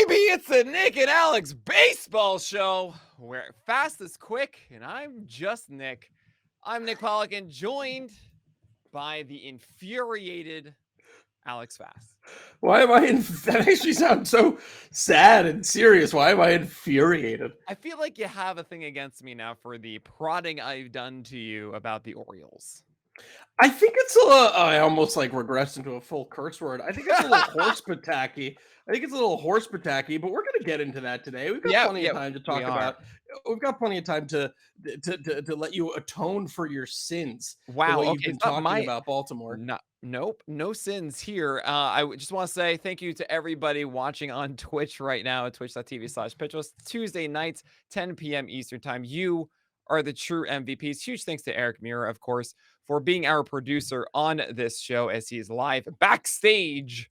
baby, it's the Nick and Alex baseball show where fast is quick, and I'm just Nick. I'm Nick Pollack, and joined by the infuriated Alex Fast. Why am I? That makes me sound so sad and serious. Why am I infuriated? I feel like you have a thing against me now for the prodding I've done to you about the Orioles. I think it's a. I almost like regressed into a full curse word. I think it's a little horse pataki. I think it's a little horse pataki, but we're going to get into that today. We've got plenty of time to talk about. We've got plenty of time to let you atone for your sins. Wow. The way Okay. you've been talking about Baltimore. Nope. No sins here. Just want to say thank you to everybody watching on Twitch right now at twitch.tv/pitchers. Tuesday nights, 10 p.m. Eastern time. You are the true MVPs. Huge thanks to Eric Muir, of course, for being our producer on this show as he is live backstage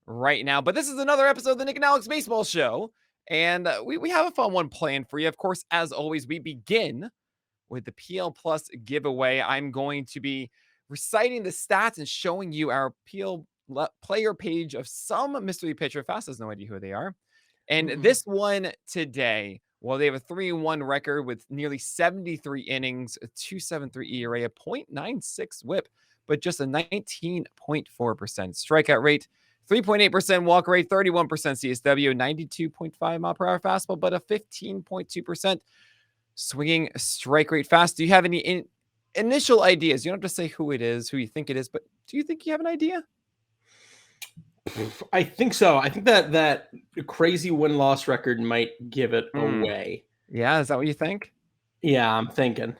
right now. But this is another episode of the Nick and Alex Baseball Show. And we have a fun one planned for you. Of course, as always, we begin with the PL Plus giveaway. I'm going to be reciting the stats and showing you our PL player page of some mystery pitcher. Fast has no idea who they are. And this one today, well, they have a 3-1 record with nearly 73 innings, a 2.73 ERA, a .96 whip, but just a 19.4% strikeout rate, 3.8% walk rate, 31% CSW, 92.5 mile per hour fastball, but a 15.2% swinging strike rate. Fast, do you have any initial ideas? You don't have to say who it is, who you think it is, but do you think you have an idea? I think so. I think that crazy win-loss record might give it away. Yeah, is that what you think? Yeah, I'm thinking.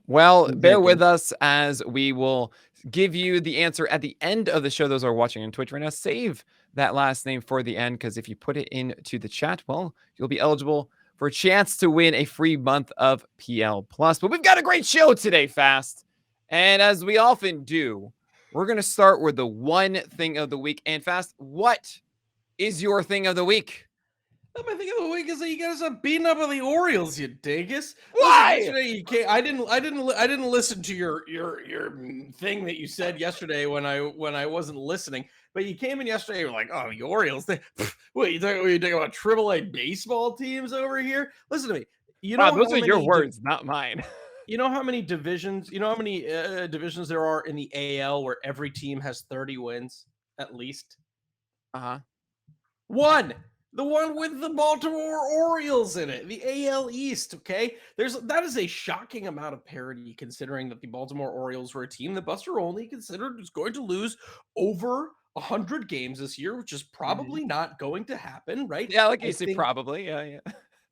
Well, bear with us as we will give you the answer at the end of the show. Those are watching on Twitch right now, save that last name for the end, because if you put it into the chat, well, you'll be eligible for a chance to win a free month of PL Plus. But we've got a great show today, Fast. And as we often do, we're going to start with the one thing of the week. And Fast, what is your thing of the week? My thing of the week is that you guys are beating up on the Orioles, you dingus. Why? Listen, yesterday I didn't listen to your thing that you said yesterday when I wasn't listening. But you came in yesterday, you're like, oh, the Orioles. What you talking about AAA baseball teams over here? Listen to me. You know, those are your words, not mine. You know how many divisions? You know how many divisions there are in the AL where every team has 30 wins at least? One. The one with the Baltimore Orioles in it, the AL East, okay? That is a shocking amount of parity considering that the Baltimore Orioles were a team that Buster Olney considered was going to lose over 100 games this year, which is probably not going to happen, right? Yeah, like you say, probably. Yeah.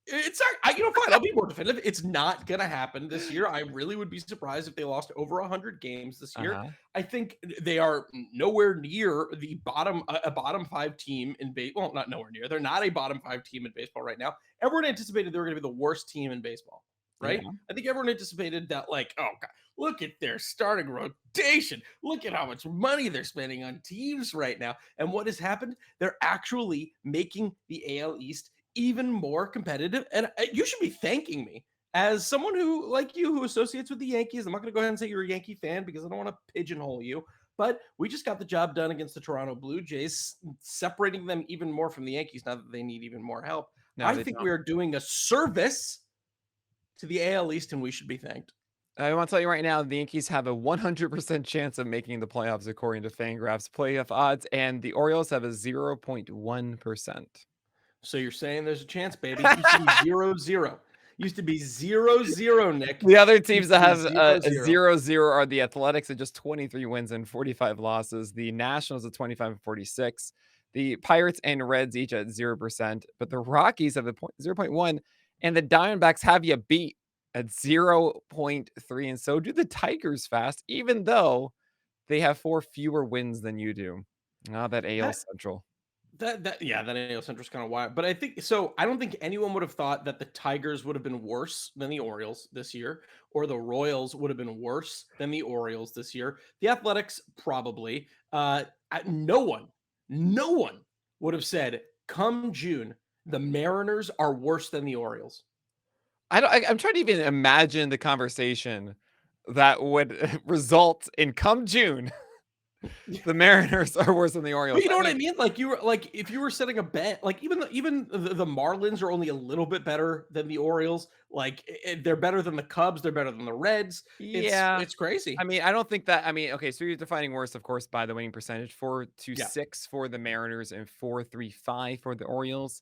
It's fine. I'll be more definitive. It's not going to happen this year. I really would be surprised if they lost over 100 games this year. I think they are nowhere near the bottom 5 team in baseball. Well, not nowhere near. They're not a bottom 5 team in baseball right now. Everyone anticipated they were going to be the worst team in baseball, right? Yeah. I think everyone anticipated that, like, oh, God, look at their starting rotation. Look at how much money they're spending on teams right now. And what has happened? They're actually making the AL East even more competitive. And you should be thanking me as someone who, like you, who associates with the Yankees. I'm not going to go ahead and say you're a Yankee fan because I don't want to pigeonhole you, but we just got the job done against the Toronto Blue Jays, separating them even more from the Yankees now that they need even more help. No, I think we are doing a service to the AL East, and we should be thanked. I want to tell you right now, the Yankees have a 100% chance of making the playoffs according to Fangraphs playoff odds, and the Orioles have a 0.1%. So you're saying there's a chance, baby. It used to be 0-0. Used to be 0-0, Nick. The other teams that have a 0-0 are the Athletics at just 23 wins and 45 losses. The Nationals at 25 and 46. The Pirates and Reds each at 0%. But the Rockies have a 0.1. And the Diamondbacks have you beat at 0.3. And so do the Tigers, Fast, even though they have 4 fewer wins than you do. That AL Central. That AL Central is kind of wild, but I think so. I don't think anyone would have thought that the Tigers would have been worse than the Orioles this year, or the Royals would have been worse than the Orioles this year. The Athletics probably. No one would have said come June the Mariners are worse than the Orioles. I'm trying to even imagine the conversation that would result in come June. The Mariners are worse than the But Orioles. you know I what I mean, mean? Like you were like if you were setting a bet, like even the Marlins are only a little bit better than the Orioles. Like they're better than the Cubs. They're better than the Reds. yeah. It's crazy. I mean, I don't think that. I mean, okay, so you're defining worse, of course, by the winning percentage: Yeah. 4.26 for the Mariners and 4.35 for the Orioles.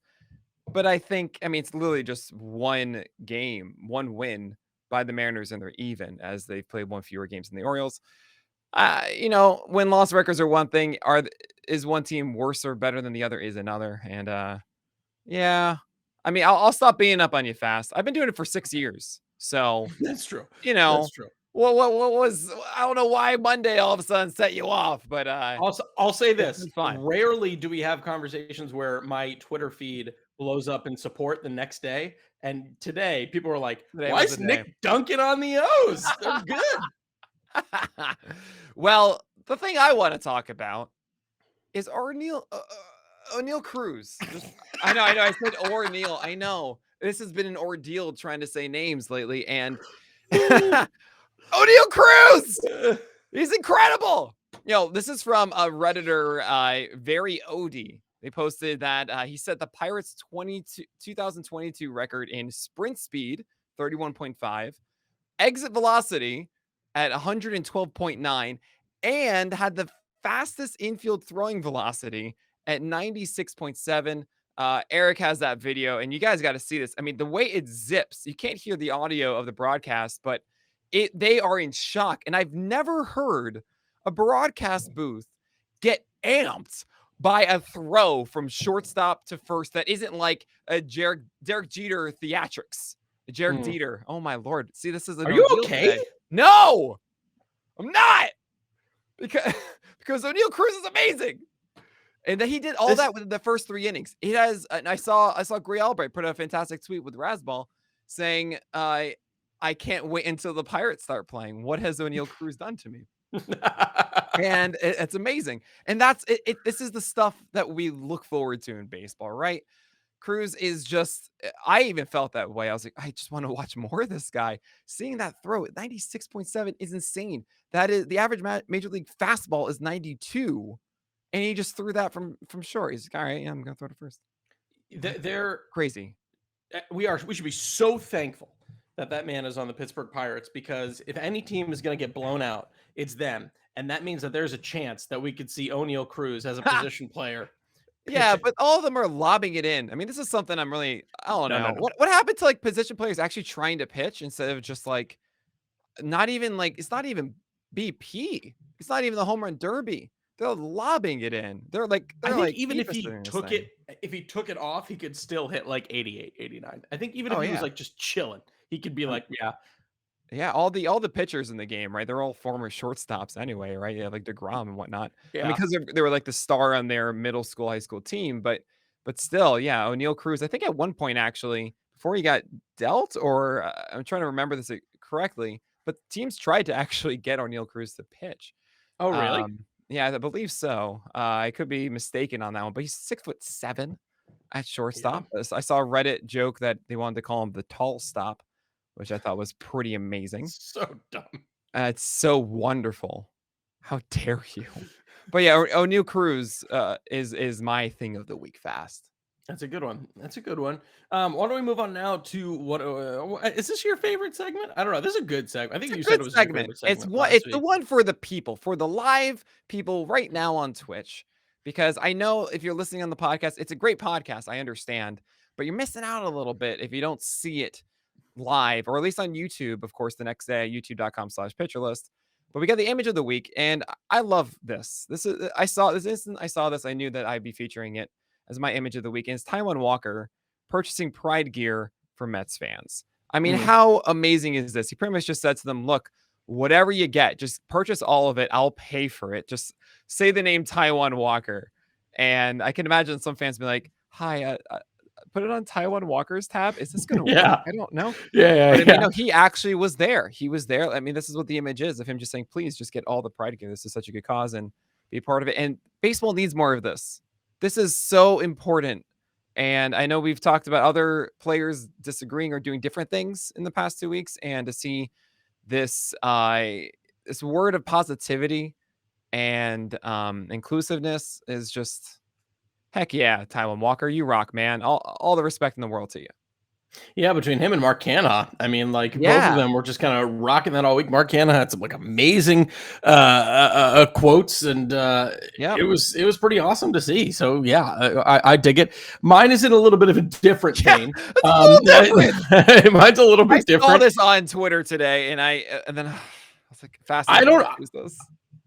But I think, I mean, it's literally just one game, one win by the Mariners, and they're even as they've played one fewer games than the Orioles. Win-loss records are one thing. Is one team worse or better than the other is another. And yeah, I mean, I'll stop being up on you fast. I've been doing it for 6 years, so That's true. you That's know, true. what was I don't know why Monday all of a sudden set you off, but Also, I'll say it's this: been fun. rarely do we have conversations where my Twitter feed blows up in support the next day. And today, people were like, Today "Why was the is day. Nick dunking on the O's? They're good." Well, the thing I want to talk about is O'Neal Cruz. I know. I said O'Neal. I know this has been an ordeal trying to say names lately, and O'Neal Cruz. He's incredible. This is from a Redditor, Very Odie. They posted that he set the Pirates 2022 record in sprint speed, 31.5, exit velocity at 112.9, and had the fastest infield throwing velocity at 96.7. Eric has that video, and you guys got to see this. I mean, the way it zips, you can't hear the audio of the broadcast, but they are in shock. And I've never heard a broadcast booth get amped by a throw from shortstop to first that isn't like a Derek Jeter theatrics. Derek Mm. Dieter. Oh my lord. See, this is a Are no you deal okay? today. No, I'm not. Because because O'Neal Cruz is amazing. And then he did all that within the first 3 innings. He has, and I saw Gray Albright put a fantastic tweet with Rasball saying, I can't wait until the Pirates start playing. What has O'Neal Cruz done to me? And it's amazing. And that's it. This is the stuff that we look forward to in baseball, right? Cruz is just, I even felt that way. I was like, I just want to watch more of this guy. Seeing that throw at 96.7 is insane. That is the average major league fastball is 92. And he just threw that from short. He's like, all right, yeah, I'm going to throw it first. They're Crazy. we should be so thankful that man is on the Pittsburgh Pirates, because if any team is going to get blown out, it's them. And that means that there's a chance that we could see O'Neal Cruz as a position player Yeah, pitching. but all of them are lobbing it in. I mean, this is something I don't No, no, know. no. What happened to like position players actually trying to pitch instead of just like not even like it's not even BP. It's not even the home run derby. They're lobbing it in. I They're think like even if he babysitting this took thing. it if he took it off, he could still hit like 88, 89. I think even if Oh he was yeah. like just chilling, he could be like, yeah. Yeah, all the pitchers in the game, right? They're all former shortstops anyway, right? Yeah, like DeGrom and whatnot. I mean, Yeah. because they were like the star on their middle school, high school team, but still, yeah, O'Neal Cruz. I think at one point actually, before he got dealt, or I'm trying to remember this correctly, but teams tried to actually get O'Neal Cruz to pitch. Oh, really? Yeah, I believe so. I could be mistaken on that one, but he's 6'7" at Yeah. shortstop. I saw a Reddit joke that they wanted to call him the tall stop, which I thought was pretty amazing. So dumb. It's so wonderful. How dare you? But yeah, O'Neal Cruz is my thing of the week fast. That's a good one. That's a good one. Why don't we move on now to what is this your favorite segment? I don't know. This is a good segment. I think It's a you said it good was your segment. favorite segment It's last the week. one for the people, for the live people right now on Twitch. Because I know if you're listening on the podcast, it's a great podcast. I understand, but you're missing out a little bit if you don't see it live, or at least on YouTube, of course, the next day, youtube.com/pitcherlist. But we got the image of the week, and I love this. This is I saw this instant I saw this, I knew that I'd be featuring it as my image of the week. And it's Taijuan Walker purchasing Pride gear for Mets fans. I mean, Mm. how amazing is this? He pretty much just said to them, look, whatever you get, just purchase all of it. I'll pay for it. Just say the name Taijuan Walker. And I can imagine some fans be like, hi, put it on Taijuan Walker's tab. Is this going to work? Yeah. I don't know. Yeah, But I mean, yeah. no, he actually was there. He was there. I mean, this is what the image is of him just saying, please just get all the Pride gear. This is such a good cause and be a part of it. And baseball needs more of this. This is so important. And I know we've talked about other players disagreeing or doing different things in the past 2 weeks. And to see this this word of positivity and inclusiveness is just heck yeah. Taiwan Walker, you rock, man. All the respect in the world to you. Yeah, between him and Mark Canha, I mean, like both of Yeah. them were just kind of rocking that all week. Mark Canha had some like amazing quotes, and Yep. it was pretty awesome to see. So yeah, I dig it. Mine is in a little bit of a different Yeah, vein. it's a little different. Mine's a little I bit saw different. this on Twitter today, and then I was like, "Fast, I you don't. can't use this."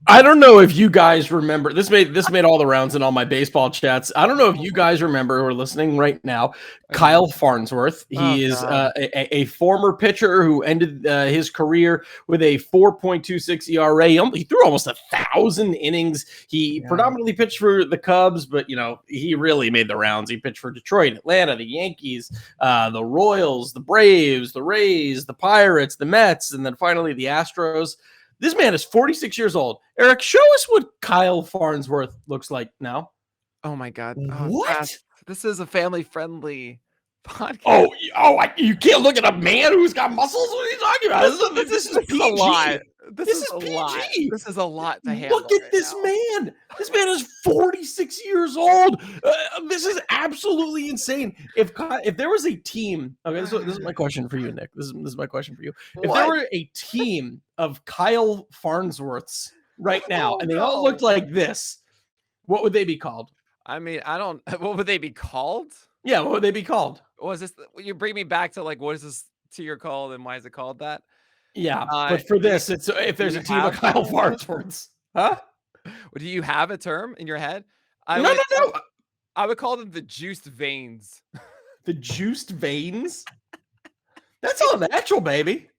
I don't know if you guys remember this made all the rounds in all my baseball chats. I don't know if you guys remember who are listening right now. I Kyle don't. Farnsworth. Oh He is God. a former pitcher who ended his career with a 4.26 ERA. He threw almost 1,000 innings. He Yeah. predominantly pitched for the Cubs, but he really made the rounds. He pitched for Detroit, Atlanta, the Yankees, the Royals, the Braves, the Rays, the Pirates, the Mets, and then finally the Astros. This man is 46 years old. Eric, show us what Kyle Farnsworth looks like now. Oh my God. Oh, What? Fast. This is a family-friendly podcast. You can't look at a man who's got muscles. What are you talking about? This is This is a lot. PG. This This is is a lot. PG. This is a lot to Look handle at right this now. man. This man is 46 years old. This is absolutely insane. If there was a team, okay, this is my question for you, Nick. This is my question for you. If there What? were a team of Kyle Farnsworths right now, Oh and they all no. looked like this, what would they be called? I mean, I don't. What would they be called? Yeah, what would they be called? Was this? You bring me back to like, what is this tier called, and why is it called that? Yeah, Uh, but for do you, this, it's if do there's you a team of have Kyle something like this? Farnsworths, huh? Do you have a term in your head? I No, would. no, no. I would call them the juiced veins. The juiced veins. That's all natural, baby.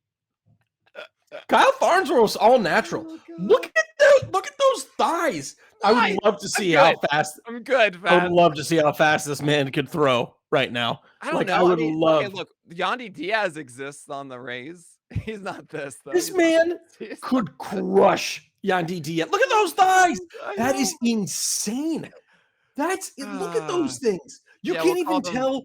Kyle Farnsworth's all natural. Oh Look God. at look at those thighs. I would Nice. love to I'm see how good. fast. I'm good, I would fast. love to see how fast this man could throw right now. I don't Like I know. I would mean, okay, love. look, Yandy Diaz exists on the Rays. He's not this though. This He's not man this. He's not could crush Yandy Diaz. Look at those thighs. this. I That know. is insane. That's it. Look at Ah, those things. You yeah, can't even tell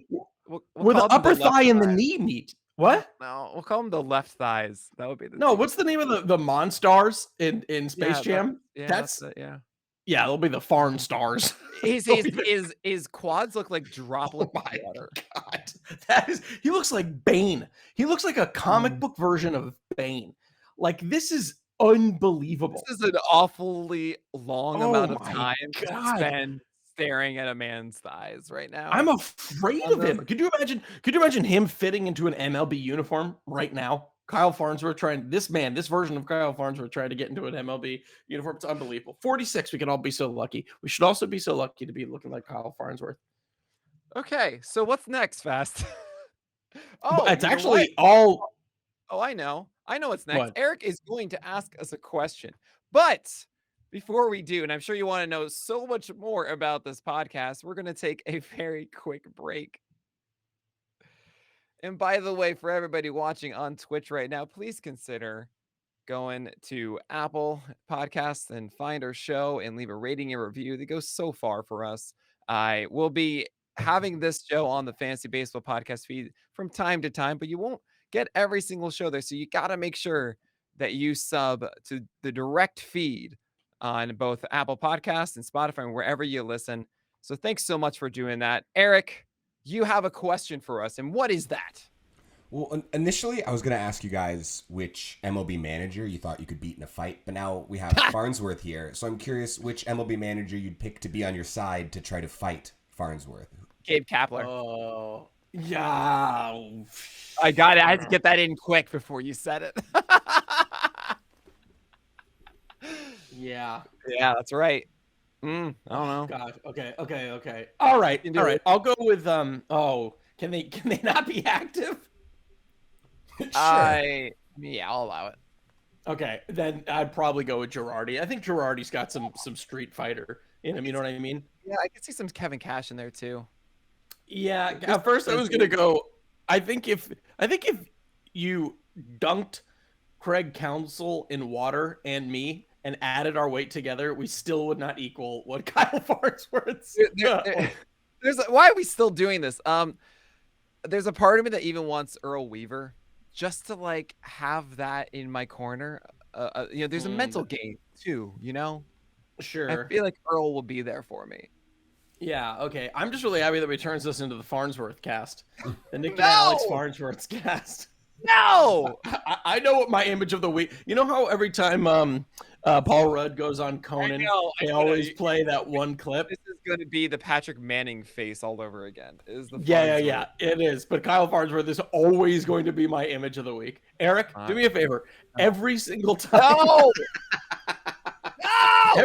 we'll where the call them the upper left thigh and the thighs. knee meet. What? No, we'll call them the left thighs. That would be the No, team. what's the name of the Monstars in Space Yeah, Jam? that's That's it. Yeah. yeah, they'll be the Farm Stars. His They'll his be the- his quads look like oh droplets of my water. god, that is. He looks like Bane. He looks like a comic Mm. book version of Bane. Like this is unbelievable. This is an awfully long Oh amount of my time to god. spend staring at a man's thighs right I'm now. afraid On of him. them. Could you imagine? Could you imagine him fitting into an MLB uniform right now? Kyle Farnsworth this version of Kyle Farnsworth trying to get into an MLB uniform. It's unbelievable. 46. We could all be so lucky. We should also be so lucky to be looking like Kyle Farnsworth. Okay, so what's next, Fast? But Oh, it's you know what? actually all Oh, I know. I know what's next. what? Eric is going to ask us a question. But before we do, and I'm sure you want to know so much more about this podcast, we're going to take a very quick break. And by the way, for everybody watching on Twitch right now, please consider going to Apple Podcasts and find our show and leave a rating and review. That goes so far for us. I will be having this show on the Fantasy Baseball podcast feed from time to time, but you won't get every single show there. So you got to make sure that you sub to the direct feed on both Apple Podcasts and Spotify and wherever you listen. So thanks so much for doing that. Eric, you have a question for us. And what is that? Well, initially, I was going to ask you guys which MLB manager you thought you could beat in a fight, but now we have Farnsworth here. So I'm curious which MLB manager you'd pick to be on your side to try to fight Farnsworth. Gabe Kapler. Oh, yeah. I got it. I had to get that in quick before you said it. Yeah. Yeah, that's right. I don't know. God. Okay. All right. All right. I'll go with oh, can they not be active? Sure. Yeah, I'll allow it. Okay, then I'd probably go with Girardi. I think Girardi's got some Street Fighter in him. You know what I mean? Yeah, I can see some Kevin Cash in there too. Yeah. At first, I was gonna go. I think if you dunked Craig Counsell in water and me and added our weight together, we still would not equal what Kyle Farnsworth's. Why are we still doing this? There's a part of me that even wants Earl Weaver just to like have that in my corner. There's a mental game too, you know? I Sure. feel like Earl will be there for me. Yeah, okay. I'm just really happy that we turns this into the Farnsworth cast. The Nick and Alex No! Farnsworth's cast. No! I know what my image of the week. You know how every time Paul Rudd goes on I Conan, know. they always play that one clip. This is going to be the Patrick Manning face all over again. Is the Yeah, it is. But Kyle Farnsworth is always going to be my image of the week. Eric, do me a favor. Every single time. No! No!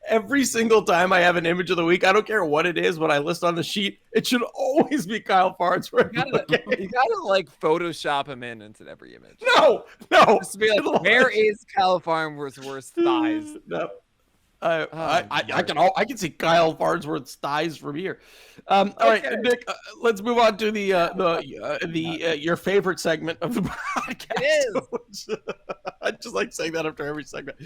Every single time I have an image of the week, I don't care what it is, what I list on the sheet, it should always be Kyle Farnsworth. You gotta like Photoshop him into every image. No. Just to be like, where is Kyle Farnsworth's thighs? No. I can see Kyle Farnsworth's thighs from here. All right, Nick, let's move on to the your favorite segment of the podcast. It is. I just like saying that after every segment.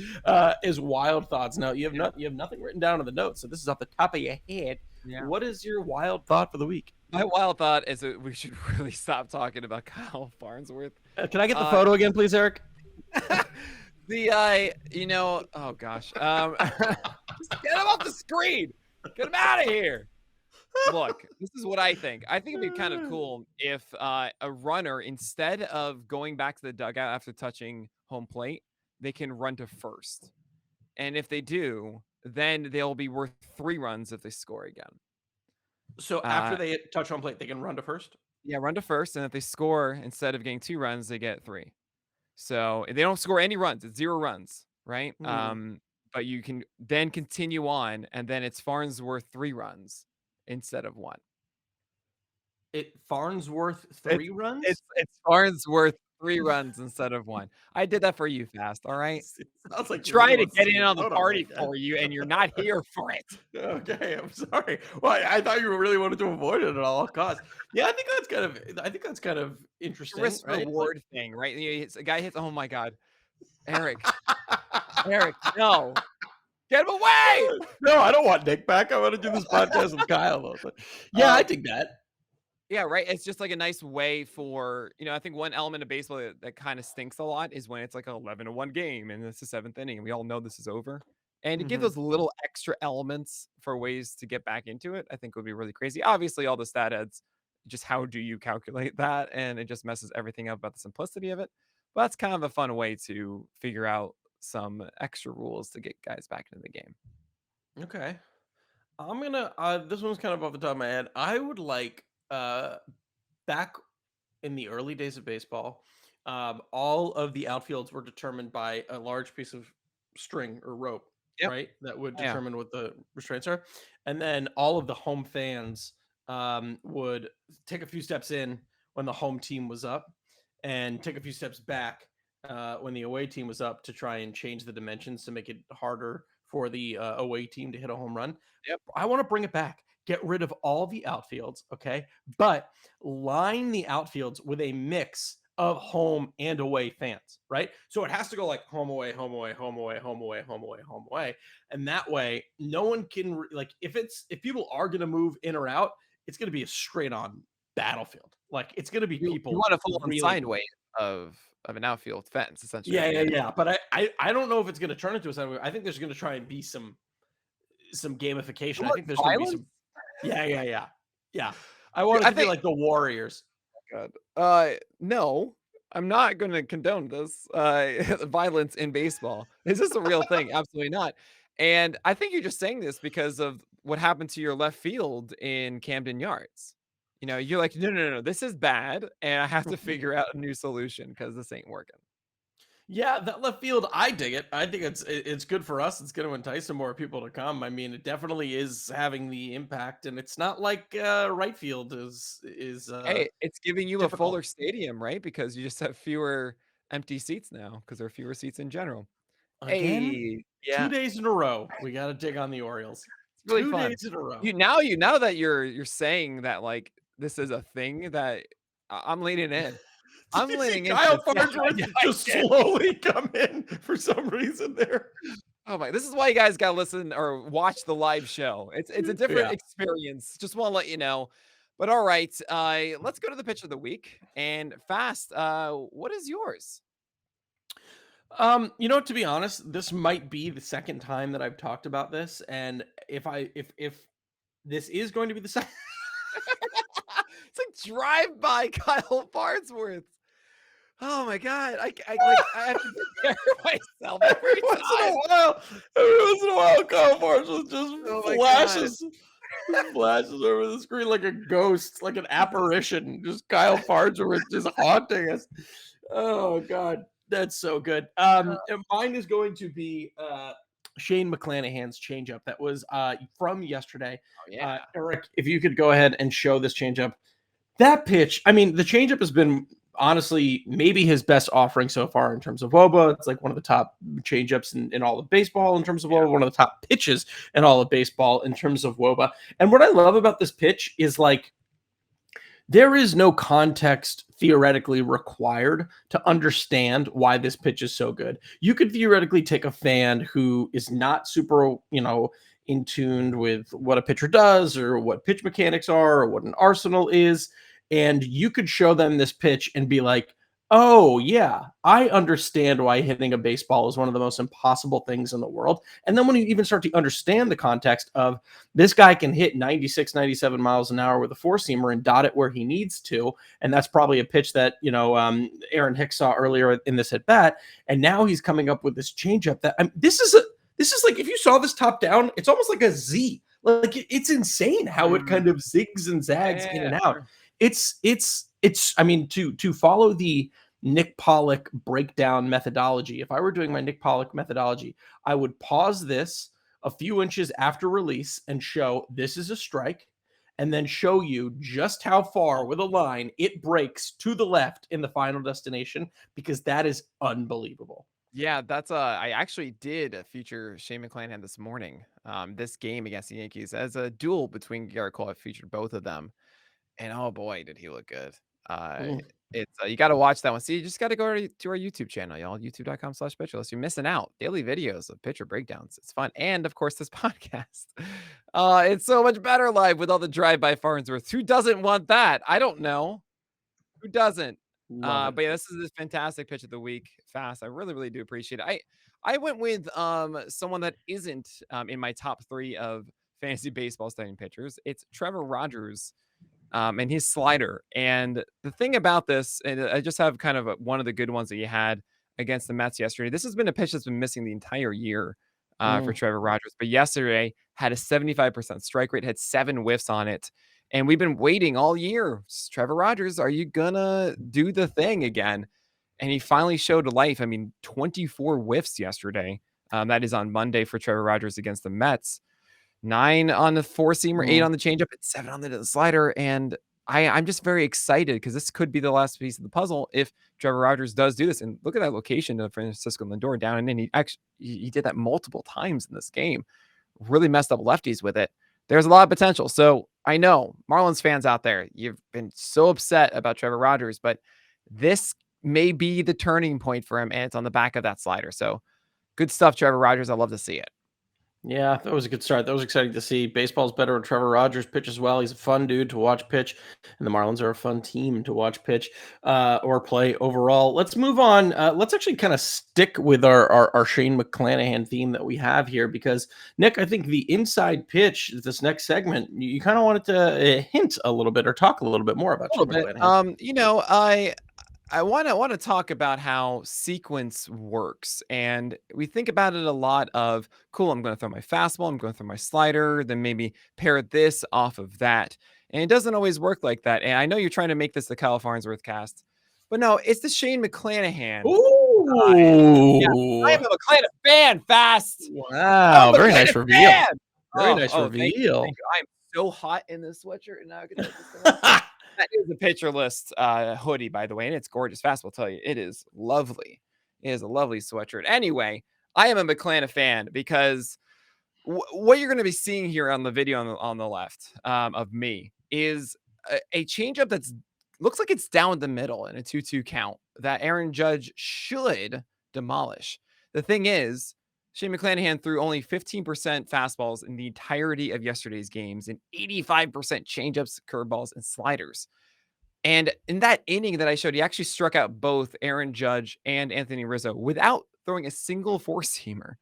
Is wild thoughts. Now you have nothing written down in the notes, so this is off the top of your head. Yeah. What is your wild thought for the week? My wild thought is that we should really stop talking about Kyle Farnsworth. Can I get the photo again, please, Eric? Oh gosh. Just get him off the screen. Get him out of here. Look, this is what I think. I think it'd be kind of cool if a runner, instead of going back to the dugout after touching home plate, they can run to first. And if they do, then they'll be worth 3 runs if they score again. So after they touch home plate, they can run to first? Yeah, run to first. And if they score, instead of getting 2 runs, they get 3. So if they don't score any runs, it's 0 runs, right? But you can then continue on, and then it's Farnsworth 3 runs instead of 1. Farnsworth 3 runs? It's Farnsworth 3 runs instead of 1. I did that for you fast, all right? It sounds like trying to get in on the party for you, and you're not here for it. Okay, I'm sorry. Well, I thought you really wanted to avoid it at all costs. Yeah, I think that's kind of interesting. Risk reward thing, right? A guy hits. Oh my God, Eric, no, get him away! No, I don't want Nick back. I want to do this podcast with Kyle. Yeah, I think that. Yeah, right. It's just like a nice way for, I think one element of baseball that kind of stinks a lot is when it's like an 11-1 game and it's the 7th inning and we all know this is over. And to give those little extra elements for ways to get back into it, I think would be really crazy. Obviously, all the stat heads, just how do you calculate that? And it just messes everything up about the simplicity of it. But that's kind of a fun way to figure out some extra rules to get guys back into the game. Okay. I'm going to, this one's kind of off the top of my head. I would like, back in the early days of baseball, all of the outfields were determined by a large piece of string or rope, right? That would determine what the restraints are. And then all of the home fans would take a few steps in when the home team was up and take a few steps back when the away team was up to try and change the dimensions to make it harder for the away team to hit a home run. I want to bring it back. Get rid of all the outfields, okay? But line the outfields with a mix of home and away fans, right? So it has to go like home away, home away, home away, home away, home away, home away. And that way, no one can if people are going to move in or out, it's going to be a straight on battlefield. Like it's going to be people. You want a full on sine wave of an outfield fence, essentially. Yeah. But I don't know if it's going to turn into a sine wave. I think there's going to try and be some gamification. I think there's going to be some. Yeah. I want it to be like the Warriors. God. No, I'm not going to condone this violence in baseball. Is this a real thing? Absolutely not. And I think you're just saying this because of what happened to your left field in Camden Yards. You're like, no, this is bad, and I have to figure out a new solution because this ain't working. Yeah, that left field, I dig it. I think it's good for us. It's going to entice some more people to come. I mean, it definitely is having the impact, and it's not like right field is. Hey, it's giving you a fuller stadium, right? Because you just have fewer empty seats now because there are fewer seats in general. Again, 2 days in a row, we got to dig on the Orioles. It's really 2 fun. days in a row. Now that you're saying that like this is a thing that I'm leaning in. I'm leaning in. Kyle Farnsworth just slowly come in for some reason there. Oh my! This is why you guys gotta listen or watch the live show. It's a different experience. Just want to let you know. But all right, let's go to the pitch of the week. And Fast, what is yours? To be honest, this might be the second time that I've talked about this, and if this is going to be the second. It's like drive by Kyle Farnsworth. Oh my god, I have to prepare myself every time. Every once in a while, Kyle Marshall just Oh my god. flashes over the screen like a ghost, like an apparition. Just Kyle Farnsworth just haunting us. Oh god, that's so good. And mine is going to be Shane McClanahan's changeup that was from yesterday. Oh yeah. Eric, if you could go ahead and show this changeup. That pitch, I mean, the changeup has been honestly maybe his best offering so far in terms of WOBA. It's like one of the top changeups in all of baseball in terms of WOBA, one of the top pitches in all of baseball in terms of WOBA. And what I love about this pitch is like there is no context theoretically required to understand why this pitch is so good. You could theoretically take a fan who is not super, in tuned with what a pitcher does or what pitch mechanics are or what an arsenal is, and you could show them this pitch and be like, oh, yeah, I understand why hitting a baseball is one of the most impossible things in the world. And then when you even start to understand the context of this guy can hit 96, 97 miles an hour with a four-seamer and dot it where he needs to, and that's probably a pitch that, Aaron Hicks saw earlier in this at bat, and now he's coming up with this changeup that this is like, if you saw this top down, it's almost like a Z. Like it's insane how it kind of zigs and zags in and out. I mean, to follow the Nick Pollack breakdown methodology, if I were doing my Nick Pollack methodology, I would pause this a few inches after release and show this is a strike, and then show you just how far with a line it breaks to the left in the final destination, because that is unbelievable. Yeah, that's I actually did feature Shane McClanahan this morning. This game against the Yankees as a duel between Garrett Cole. I featured both of them. And oh boy, did he look good. Uh, Mm. it's you got to watch that one. See, you just got to go to our YouTube channel, y'all. YouTube.com/pitcherlist. You're missing out. Daily videos of pitcher breakdowns. It's fun. And of course, this podcast. It's so much better live with all the drive-by Farnsworth. Who doesn't want that? I don't know. Who doesn't? Love it. But yeah, this is this fantastic pitch of the week. Fast. I really, really do appreciate it. I went with someone that isn't in my top 3 of fantasy baseball starting pitchers. It's Trevor Rogers and his slider. And the thing about this, and I just have kind of one of the good ones that you had against the Mets yesterday. This has been a pitch that's been missing the entire year for Mm. Trevor Rogers, but yesterday had a 75% strike rate, had 7 whiffs on it. And we've been waiting all year. Trevor Rogers, are you gonna do the thing again? And he finally showed life. I mean, 24 whiffs yesterday. That is on Monday for Trevor Rogers against the Mets. 9 on the four-seamer, 8 Mm. on the changeup, and 7 on the slider, and I'm just very excited because this could be the last piece of the puzzle if Trevor Rogers does do this. And look at that location of Francisco Lindor down and in. He did that multiple times in this game. Really messed up lefties with it. There's a lot of potential. So I know Marlins fans out there, you've been so upset about Trevor Rogers, but this may be the turning point for him, and it's on the back of that slider. So good stuff, Trevor Rogers. I love to see it. Yeah, that was a good start. That was exciting to see. Baseball's better when Trevor Rogers pitches well. He's a fun dude to watch pitch, and the Marlins are a fun team to watch pitch or play overall. Let's move on. Let's actually kind of stick with our Shane McClanahan theme that we have here, because Nick, I think the inside pitch, this next segment, you kind of wanted to hint a little bit or talk a little bit more about A Shane little bit. McClanahan. I want to talk about how sequence works, and we think about it a lot. Of cool, I'm going to throw my fastball, I'm going to throw my slider, then maybe pair this off of that, and it doesn't always work like that. And I know you're trying to make this the Kyle Farnsworth cast, but no, it's the Shane McClanahan. Yeah, I Ooh, am a McClanahan fan. Fast. I'm wow, a very nice McClanahan reveal. fan. Very nice Thank you, reveal. thank you. I'm so hot in this sweatshirt, and now I can take this thing off. That is the pitcher list hoodie, by the way, and it's gorgeous. Fast will tell you, it is lovely. It is a lovely sweatshirt. Anyway, I am a McClanahan fan because what you're going to be seeing here on the video on the left of me is a changeup that's looks like it's down the middle in a 2-2 count that Aaron Judge should demolish. The thing is, Shane McClanahan threw only 15% fastballs in the entirety of yesterday's games and 85% changeups, curveballs, and sliders. And in that inning that I showed, he actually struck out both Aaron Judge and Anthony Rizzo without throwing a single four-seamer.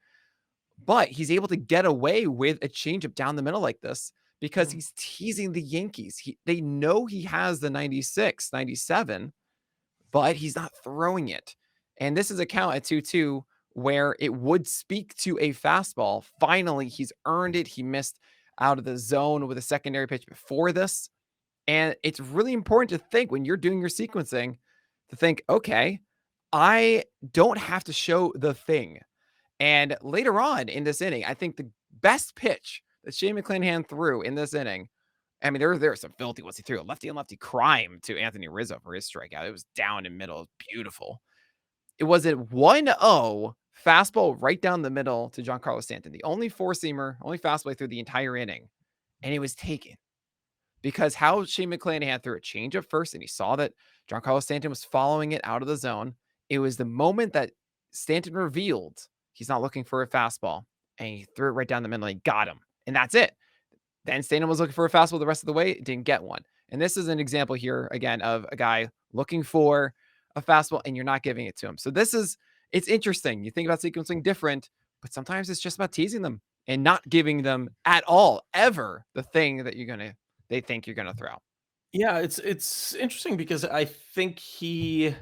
But he's able to get away with a changeup down the middle like this because he's teasing the Yankees. They know he has the 96, 97, but he's not throwing it. And this is a count at 2-2 where it would speak to a fastball. Finally, he's earned it. He missed out of the zone with a secondary pitch before this. And it's really important to think when you're doing your sequencing to think, okay, I don't have to show the thing. And later on in this inning, I think the best pitch that Shane McClanahan threw in this inning, I mean, there were some filthy ones. He threw a lefty and lefty crime to Anthony Rizzo for his strikeout. It was down in middle. It was beautiful. It was a 1-0 fastball right down the middle to Giancarlo Stanton, the only four-seamer, only fastball through the entire inning. And it was taken because how Shane McClanahan threw a changeup first, and he saw that Giancarlo Stanton was following it out of the zone. It was the moment that Stanton revealed he's not looking for a fastball, and he threw it right down the middle. And he got him, and that's it. Then Stanton was looking for a fastball the rest of the way, didn't get one. And this is an example here again of a guy looking for a fastball, and you're not giving it to him. So it's interesting. You think about sequencing different, but sometimes it's just about teasing them and not giving them at all ever the thing that they think you're gonna throw. Yeah, it's interesting because I think he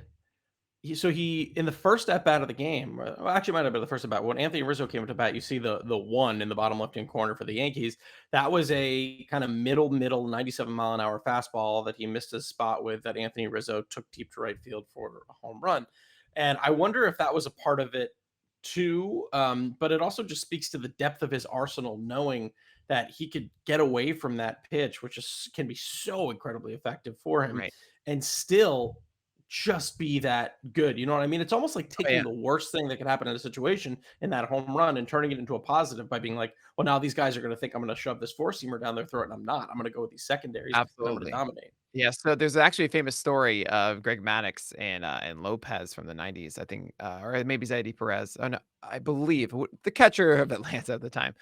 in the first at bat of the game, well, actually, it might have been the first at bat. When Anthony Rizzo came to bat, you see the one in the bottom left hand corner for the Yankees. That was a kind of middle 97-mile-an-hour fastball that he missed his spot with. That Anthony Rizzo took deep to right field for a home run, and I wonder if that was a part of it too. But it also just speaks to the depth of his arsenal, knowing that he could get away from that pitch, which can be so incredibly effective for him, Right. and still just be that good. You know what I mean? It's almost like Oh, yeah. taking the worst thing that could happen in a situation in that home run and turning it into a positive by being like, well, now these guys are going to think I'm going to shove this four-seamer down their throat, and I'm not. I'm going to go with these secondaries, and I'm going to Absolutely. dominate. Yeah, so there's actually a famous story of Greg Maddux and Lopez from the 90s, I think, or maybe Zaidi Perez. Oh, no, I believe the catcher of Atlanta at the time.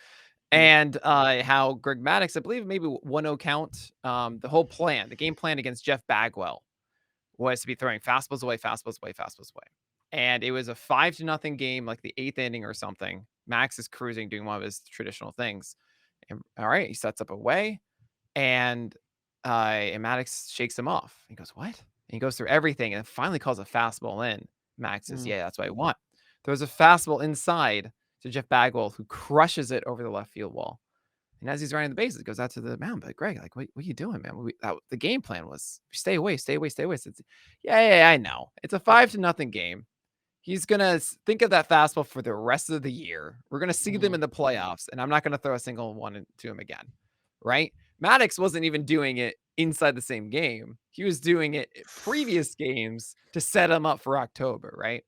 Mm, And how Greg Maddux, I believe maybe 1-0 count, the whole plan, the game plan against Jeff Bagwell was to be throwing fastballs away, fastballs away, fastballs away. And it was a 5-0 game, like the 8th inning or something. Max is cruising, doing one of his traditional things. And all right, he sets up away, and Maddox shakes him off. He goes, "What?" And he goes through everything, and finally calls a fastball in. Max says, mm. "Yeah, that's what I want." Throws a fastball inside to Jeff Bagwell, who crushes it over the left field wall. And as he's running the bases, goes out to the mound. But Greg, like, what are you doing, man? The game plan was stay away, stay away, stay away. So yeah, I know. It's a 5-0 game. He's gonna think of that fastball for the rest of the year. We're gonna see them Mhm. in the playoffs, and I'm not gonna throw a single one to him again, right? Maddox wasn't even doing it inside the same game. He was doing it in previous games to set him up for October, right?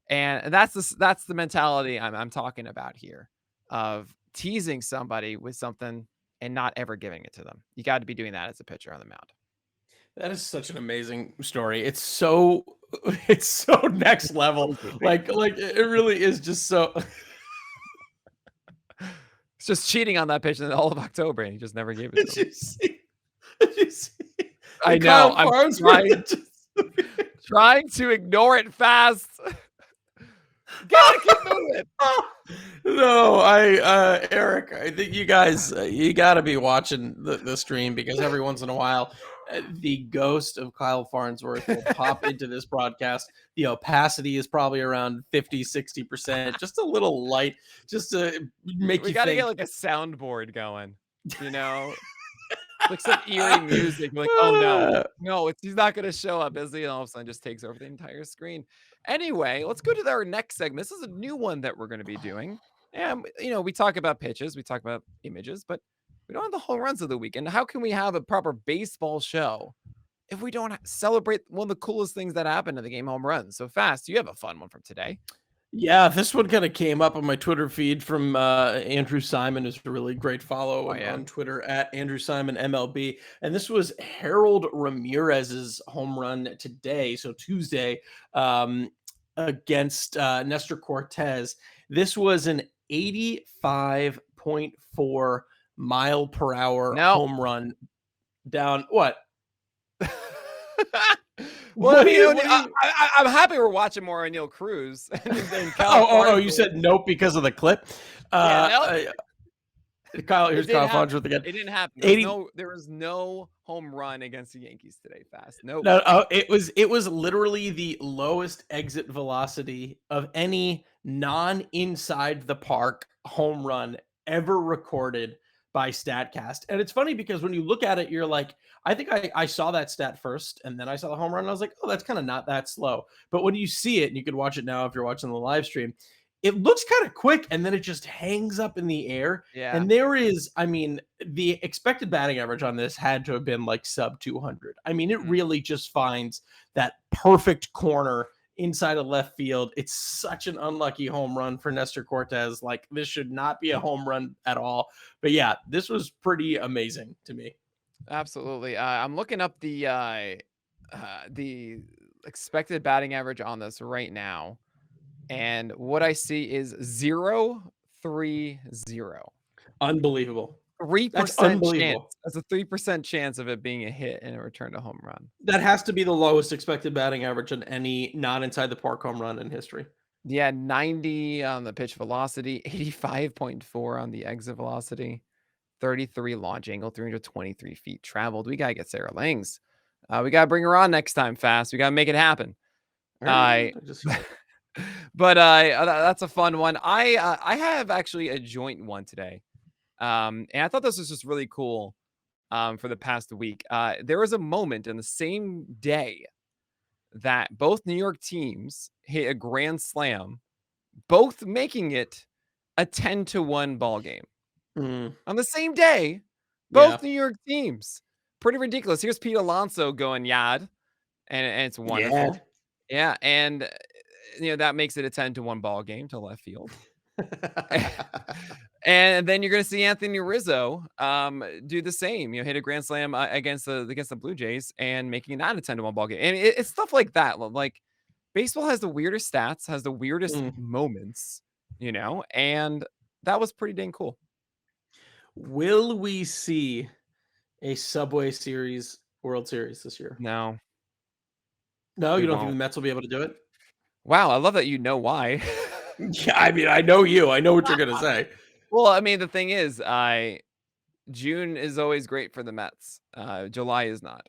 And that's the mentality I'm talking about here of teasing somebody with something and not ever giving it to them. You got to be doing that as a pitcher on the mound. That is such an amazing story. It's so it's so next level. Like it really is just so. It's just cheating on that pitch in all of October, and he just never gave it Did to him. you see? Did you see? I The know. Kyle I'm Farnsworth trying to ignore it fast. Gotta keep moving. No, Eric, I think you guys, you got to be watching the stream because every once in a while, the ghost of Kyle Farnsworth will pop into this broadcast. The opacity is probably around 50-60%, just a little light, just to make We you gotta think. get like a soundboard going, you know, like some eerie music. Like, oh no, he's not gonna show up, is he? And all of a sudden, just takes over the entire screen. Anyway, let's go to our next segment. This is a new one that we're gonna be doing, and we talk about pitches, we talk about images, but we don't have the home runs of the weekend. How can we have a proper baseball show if we don't celebrate one of the coolest things that happened in the game, home runs? So Fast, you have a fun one from today. Yeah, this one kind of came up on my Twitter feed from Andrew Simon, who's a really great follow Oh yeah, on Twitter at Andrew Simon MLB. And this was Harold Ramirez's home run today, so Tuesday, against Nestor Cortez. This was an 85.4 mile per hour no. home run down what? Well, I mean, what do you? I'm happy we're watching more O'Neal Cruz than Oh, California. you said nope because of the clip. Yeah, no, Here's didn't Kyle happen. Farnsworth again. It didn't happen. 80. There was no home run against the Yankees today. Fast. Nope. No, it was literally the lowest exit velocity of any non-inside the park home run ever recorded by Statcast. And it's funny because when you look at it, you're like, I think I saw that stat first, and then I saw the home run, and I was like, oh, that's kind of not that slow. But when you see it, and you can watch it now if you're watching the live stream, it looks kind of quick, and then it just hangs up in the air. Yeah. And there is, I mean, the expected batting average on this had to have been like sub 200. I mean, it really just finds that perfect corner inside of left field. It's such an unlucky home run for Nestor Cortez. Like, this should not be a home run at all. But yeah, this was pretty amazing to me. Absolutely. I'm looking up the expected batting average on this right now. And what I see is 0.30. Unbelievable. 3% That's chance. unbelievable. That's a 3% chance of it being a hit and a return to home run. That has to be the lowest expected batting average on any non-inside the park home run in history. Yeah, 90 on the pitch velocity, 85.4 on the exit velocity, 33 launch angle, 323 feet traveled. We gotta get Sarah Langs. We gotta bring her on next time. Fast. We gotta make it happen. But that's a fun one. I have actually a joint one today. And I thought this was just really cool for the past week. There was a moment in the same day that both New York teams hit a grand slam, both making it a 10-1 ball game. On the same day, both New York teams. Pretty ridiculous. Here's Pete Alonso going yad, and it's wonderful. Yeah, and that makes it a 10-1 ball game to left field. And then you're going to see Anthony Rizzo do the same. Hit a grand slam against the Blue Jays and making that a 10-1 ball game. And it's stuff like that. Like, baseball has the weirdest stats, has the weirdest moments, and that was pretty dang cool. Will we see a Subway Series World Series this year? No, you don't think the Mets will be able to do it? Wow, I love that you know why. Yeah, I mean, I know you. I know what you're going to say. Well, I mean, the thing is, June is always great for the Mets. July is not.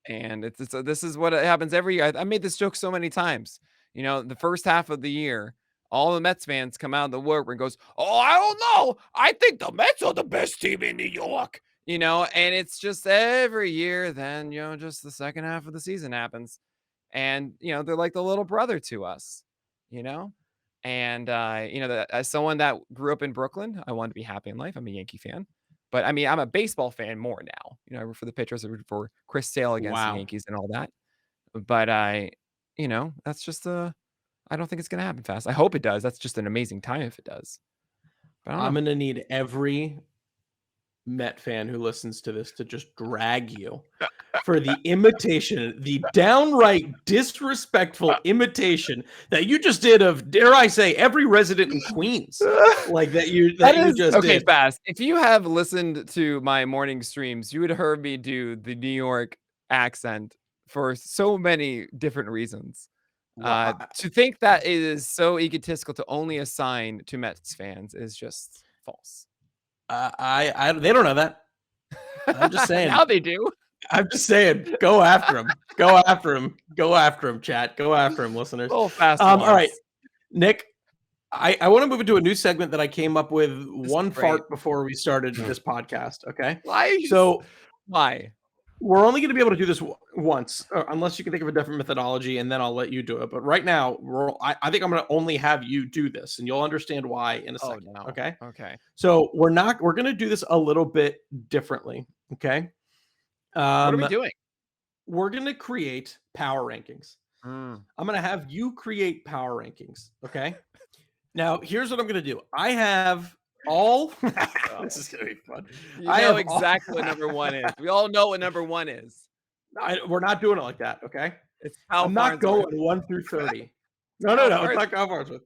And this is what happens every year. I made this joke so many times. The first half of the year, all the Mets fans come out of the woodwork and goes, "Oh, I don't know. I think the Mets are the best team in New York." And it's just every year. Then just the second half of the season happens, and they're like the little brother to us. And as someone that grew up in Brooklyn, I wanted to be happy in life. I'm a Yankee fan, but I mean, I'm a baseball fan more now. I root for the pitchers. I root for Chris Sale against the Yankees and all that. But that's just I don't think it's gonna happen fast. I hope it does. That's just an amazing time if it does. But I'm gonna need every Met fan who listens to this to just drag you for the imitation, the downright disrespectful imitation that you just did of, dare I say, every resident in Queens. Like that you just okay, did. Fast. If you have listened to my morning streams, you would have heard me do the New York accent for so many different reasons. To think that it is so egotistical to only assign to Mets fans is just false. They don't know that. I'm just saying. Now they do. I'm just saying. Go after him. Go after him. Go after him, chat. Go after him, listeners. Oh, fast. All right, Nick. I want to move into a new segment that I came up with fart before we started this podcast. Okay. Why? We're only going to be able to do this once, unless you can think of a different methodology, and then I'll let you do it. But right now, I think I'm going to only have you do this, and you'll understand why in a second. No. Okay. Okay. So we're going to do this a little bit differently. Okay. What are we doing? We're going to create power rankings. I'm going to have you create power rankings. Okay. Now, here's what I'm going to do. I have all. This is going to be fun. I know exactly what number one is. We all know what number one is. We're not doing it like that. Okay. I'm not going 1 through 30. No. It's not Kyle Farnsworth.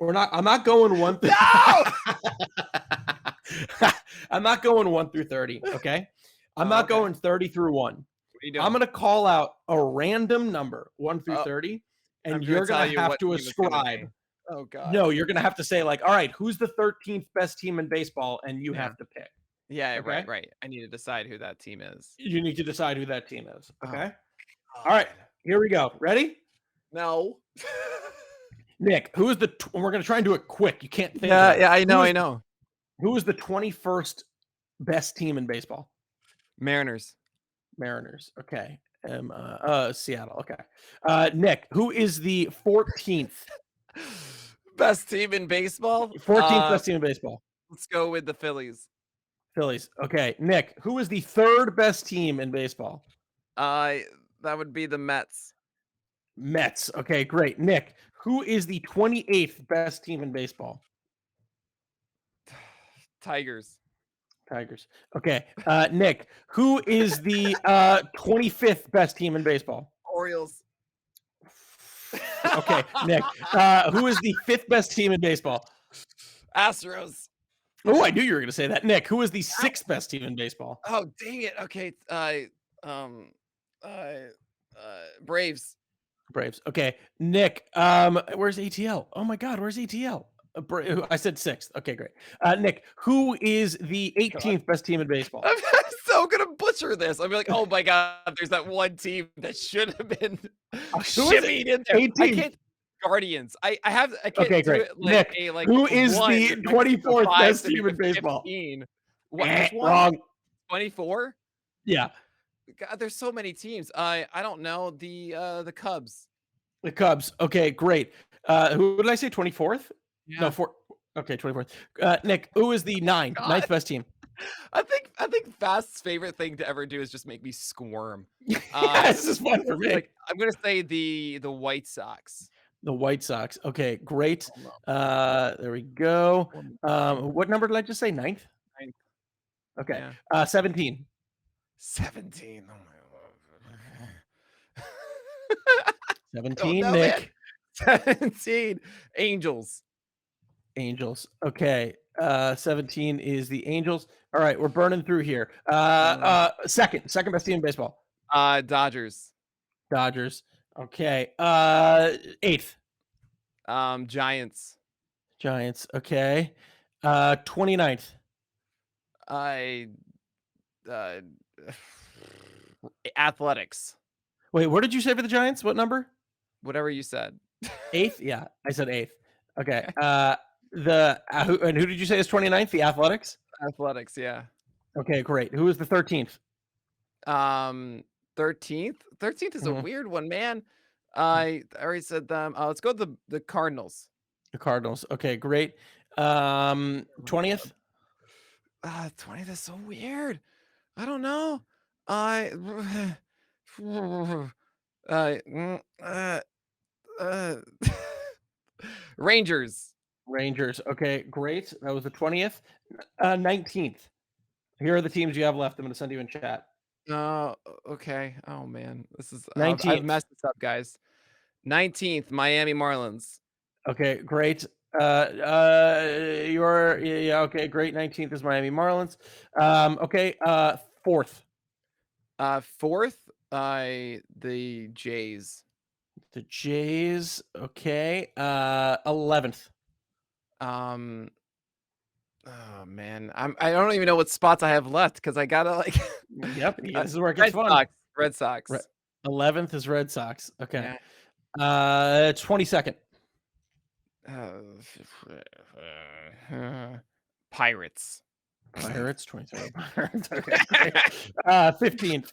I'm not going 1 through. No! I'm not going 1 through 30. Okay. I'm not going 30 through 1. you doing? I'm gonna call out a random number, 1 through Oh, 30, I'm and gonna you're tell gonna you have what to team it's gonna be. ascribe. Oh god. No, you're gonna have to say like, all right, who's the 13th best team in baseball, and you Yeah. have to pick. Yeah, Okay, right. I need to decide who that team is. you need to decide who that team is. Oh Okay, all right, god. here we go. Ready, No. Nick? Who is the? We're gonna try and do it quick. You can't think of Yeah, it. yeah, I know, Who is I know. who is the 21st best team in baseball? Mariners. Mariners. Okay. Seattle. Okay. Nick, who is the 14th? Best team in baseball? 14th best team in baseball. Let's go with the Phillies. Phillies. Okay. Nick, who is the third best team in baseball? Uh, that would be the Mets. Mets. Okay, great. Nick, who is the 28th best team in baseball? Tigers. Tigers. Okay. Nick, who is the 25th best team in baseball? Orioles. Okay, Nick, who is the 5th best team in baseball? Astros. Oh, I knew you were going to say that. Nick, who is the 6th best team in baseball? Oh, dang it. Okay. Um, uh, Braves. Braves. Okay, Nick. Where's ATL? Oh my God, where's ATL? I said 6th. Okay, great. Nick, who is the 18th best team in baseball? I'm so gonna butcher this. I'll be like, oh my god, there's that one team that should have been Who is shimmied in there. I 18th. can't. Guardians. I can't Okay, do great. it like Nick, like who is one the next to the 24th five best to make team in it baseball? 15. What? Which one? Wrong. 24? Yeah, God, there's so many teams. I don't know the Cubs. the Cubs. Okay, great. Who did I say? 24th? Yeah. No, 4. Okay, 24th. Nick, who is the ninth best team? I think Fast's favorite thing to ever do is just make me squirm. This is fun for me. Like I'm gonna say the White Sox. The White Sox. Okay, great. Oh, no. There we go. Oh, What number did I just say? Ninth? Ninth. Okay. Yeah. 17. 17. Oh my god. 17, know, Nick. man. 17. Angels. Angels. Okay. 17 is the Angels. All right, we're burning through here. Second best team in baseball. Dodgers. Dodgers. Okay. 8th. Giants. Giants. Okay. 29th. Athletics. Wait, what did you say for the Giants? What number? Whatever you said. 8th? Yeah, I said 8th. Okay. Who did you say is 29th? The Athletics? Athletics, yeah. Okay, great. Who is the 13th? 13th. 13th is a weird one, man. I already said them. Let's go with the Cardinals. The Cardinals. Okay, great. 20th? 20th is so weird. I don't know. I Rangers. Rangers. Okay, great. That was the 20th. 19th. Here are the teams you have left. I'm going to send you in chat. Okay. Oh man, this is 19th. I've messed this up, guys. 19th, Miami Marlins. Okay, great. Okay, great. 19th is Miami Marlins. Okay, 4th. 4th, the Jays. The Jays. Okay. 11th. Oh man, I don't even know what spots I have left because I gotta like. Yep, this is where it gets fun. Red Sox. 11th is Red Sox. Okay. Yeah. 22nd. Pirates. Pirates. 23rd. Pirates. Okay. 15th.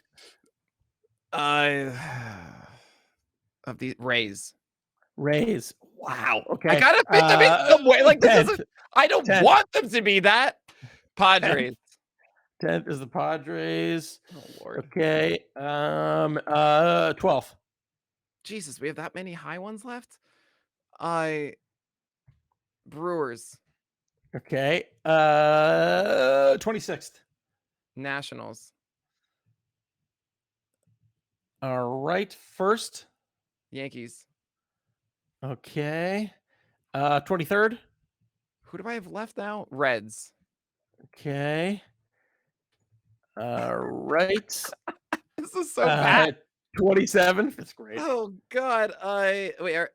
Of the Rays. Rays. Wow. Okay. I gotta fit them in some way. Like this isn't. I don't 10th. want them to be that. Padres. 10th is the Padres. Oh Lord. Okay. 12th. Jesus, we have that many high ones left. Brewers. Okay. 26th. Nationals. All right. First. Yankees. Okay. 23rd. Who do I have left now? Reds. Okay. Right. This is so bad. 27th. That's great. Oh God. Wait.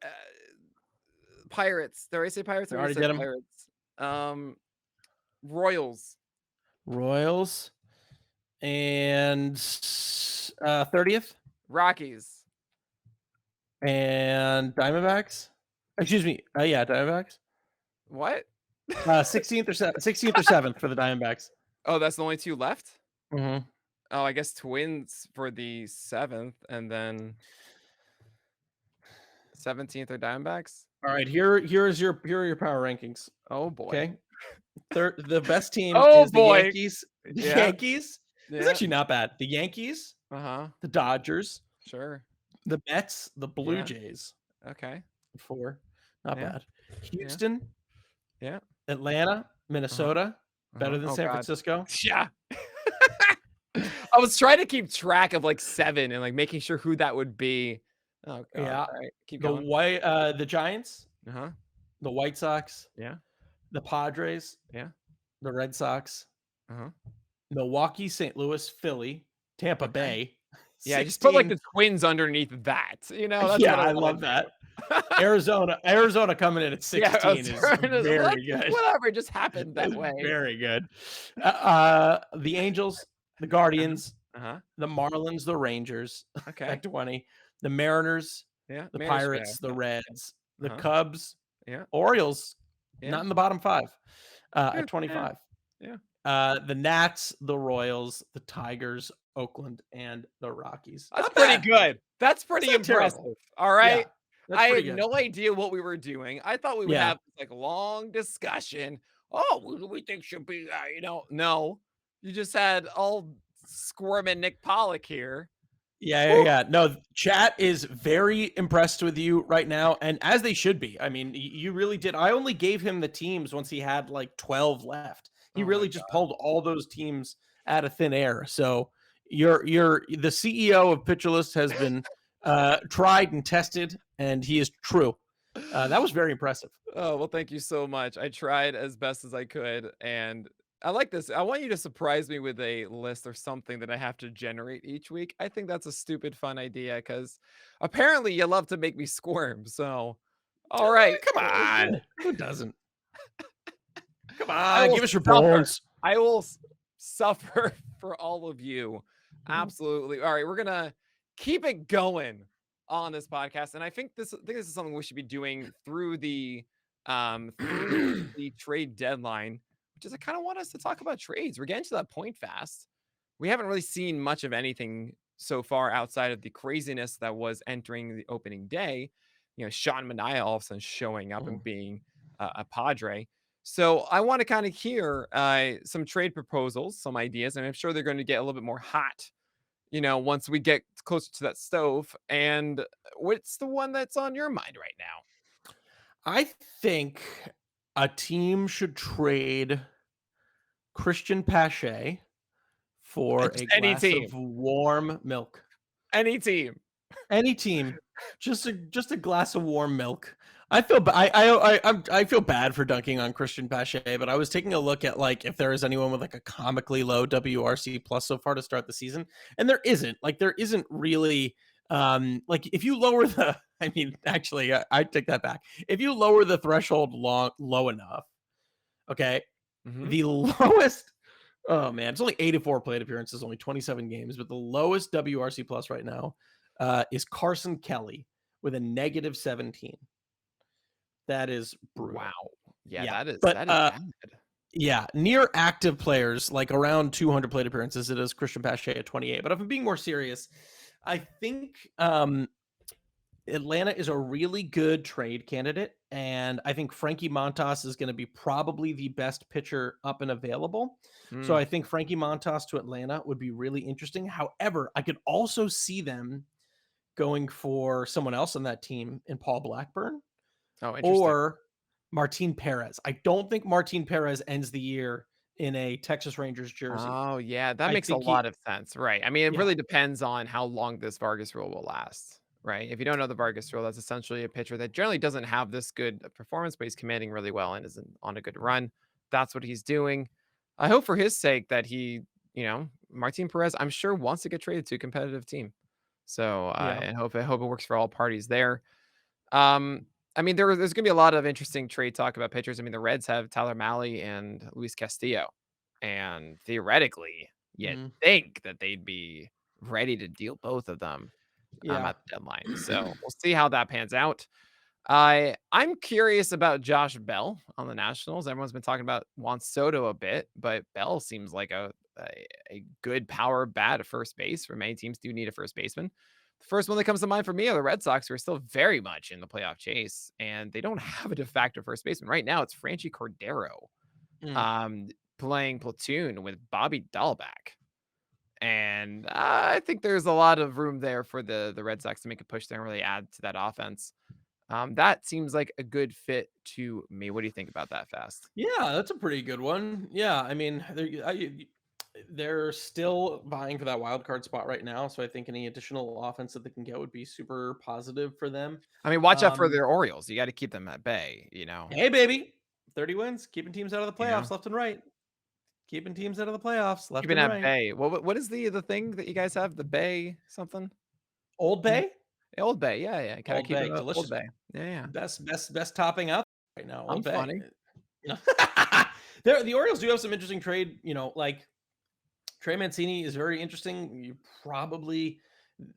Pirates. Did I say Pirates? We Or already said did 'em. Pirates. Royals. Royals and 30th Rockies. and Diamondbacks. Excuse me. Yeah, Diamondbacks. What? 16th or 7th for the Diamondbacks. Oh, that's the only two left? Mm-hmm. Oh, I guess Twins for the 7th, and then 17th are Diamondbacks. All right, here are your power rankings. Oh boy. Okay. The best team Oh is the boy. Yankees. The Yeah. Yankees. It's Yeah. actually not bad. The Yankees, Uh-huh. the Dodgers, Sure. the Mets, the Blue Yeah. Jays. Okay. 4. Not Yeah. bad. Houston, Yeah. Atlanta, Minnesota, better than Oh, San God. Francisco. Yeah. I was trying to keep track of like 7 and like making sure who that would be. Oh God. Yeah. All right. Keep going. The Giants, Uh-huh. the White Sox, Yeah. the Padres, Yeah. the Red Sox, Uh-huh. Milwaukee, St. Louis, Philly, Tampa Okay. Bay. Yeah, just put like 16. the Twins underneath that. You know, that's Yeah, what I wanna love do. that. Arizona coming in at 16 is very good. Whatever, it just happened that It's way. very good. The Angels, the Guardians, Uh-huh. the Marlins, the Rangers Okay. at 20, the Mariners, Yeah. the Mariners, Pirates, yeah. the Reds, the Uh-huh. Cubs, Yeah. Orioles, Yeah. not in the bottom 5 Yeah, at 25. yeah. The Nats, the Royals, the Tigers, Oakland, and the Rockies. That's Not pretty bad. good. That's pretty not impressive. terrible. All right. Yeah, that's I had pretty good. no idea what we were doing. I thought we would Yeah. have like long discussion. Oh, who do we think should be? No. You just had all squirming Nick Pollack here. Yeah. No, chat is very impressed with you right now, and as they should be. I mean, you really did. I only gave him the teams once he had like 12 left. He Oh my really just pulled all those teams out of thin air. So you're the CEO of Pitcherlist has been tried and tested, and he is true. That was very impressive. Oh, well, thank you so much. I tried as best as I could, and I like this. I want you to surprise me with a list or something that I have to generate each week. I think that's a stupid fun idea because apparently you love to make me squirm. So, all right. Come on. Who doesn't? Come I on, will give us your suffer. bones. I will suffer for all of you. Mhm. Absolutely. All right, we're gonna keep it going on this podcast, and I think this is something we should be doing through the trade deadline, which is I kind of want us to talk about trades. We're getting to that point fast. We haven't really seen much of anything so far outside of the craziness that was entering the opening day. You know, Sean Manaea all of a sudden showing up and being a Padre. So I want to kind of hear some trade proposals, some ideas, and I'm sure they're going to get a little bit more hot, you know, once we get closer to that stove. And what's the one that's on your mind right now? I think a team should trade Christian Pache for Just a any glass team. of warm milk. Any team. Any team, just a glass of warm milk. I feel I feel bad for dunking on Christian Pache, but I was taking a look at like if there is anyone with like a comically low WRC plus so far to start the season, and there isn't. Like there isn't really. Like if you lower the, I mean, actually, I take that back. If you lower the threshold low enough, okay, the lowest. Oh man, it's only 84 plate appearances, only 27 games, but the lowest WRC plus right now is Carson Kelly with a negative 17. That is brutal. Wow. Yeah, that is but, bad. Yeah, near active players, like around 200 plate appearances, it is Christian Pache at 28. But if I'm being more serious, I think Atlanta is a really good trade candidate, and I think Frankie Montas is going to be probably the best pitcher up and available. So I think Frankie Montas to Atlanta would be really interesting. However, I could also see them going for someone else on that team in Paul Blackburn. Oh, interesting. Or Martin Perez. I don't think Martin Perez ends the year in a Texas Rangers jersey. Oh, yeah, that I makes a think lot of sense, right? I mean, it Yeah. really depends on how long this Vargas rule will last, right? If you don't know the Vargas rule, that's essentially a pitcher that generally doesn't have this good performance, but he's commanding really well and is on a good run. That's what he's doing. I hope for his sake that he, Martin Perez, I'm sure, wants to get traded to a competitive team. So Yeah. I hope it works for all parties there. I mean, there's going to be a lot of interesting trade talk about pitchers. I mean, the Reds have Tyler Mahle and Luis Castillo, and theoretically, you'd Mm, think that they'd be ready to deal both of them yeah. at the deadline. So we'll see how that pans out. I'm curious about Josh Bell on the Nationals. Everyone's been talking about Juan Soto a bit, but Bell seems like a good power bat at first base. For many teams do need a first baseman. The first one that comes to mind for me are the Red Sox, who are still very much in the playoff chase, and they don't have a de facto first baseman right now. It's Franchi Cordero, Mm. um, playing platoon with Bobby Dahlback. And I think there's a lot of room there for the Red Sox to make a push there and really add to that offense. That seems like a good fit to me. What do you think about that, Fast? Yeah, that's a pretty good one. Yeah, I mean, they're still vying for that wild card spot right now, so I think any additional offense that they can get would be super positive for them. I mean, watch out for Um, their Orioles. You got to keep them at bay, hey, baby, 30 wins, keeping teams out of the you know, playoffs left and right. Keeping teams out of the playoffs left keeping and at right. bay. What is the thing that you guys have? The Bay something? Old Yeah. Bay, Old Bay. Yeah, yeah. Gotta Old keep it Bay, up. Old delicious, Bay. Yeah, yeah. best topping out right now. I'm Old Bay. funny. You know, the Orioles do have some interesting trade. Like Trey Mancini is very interesting. You probably,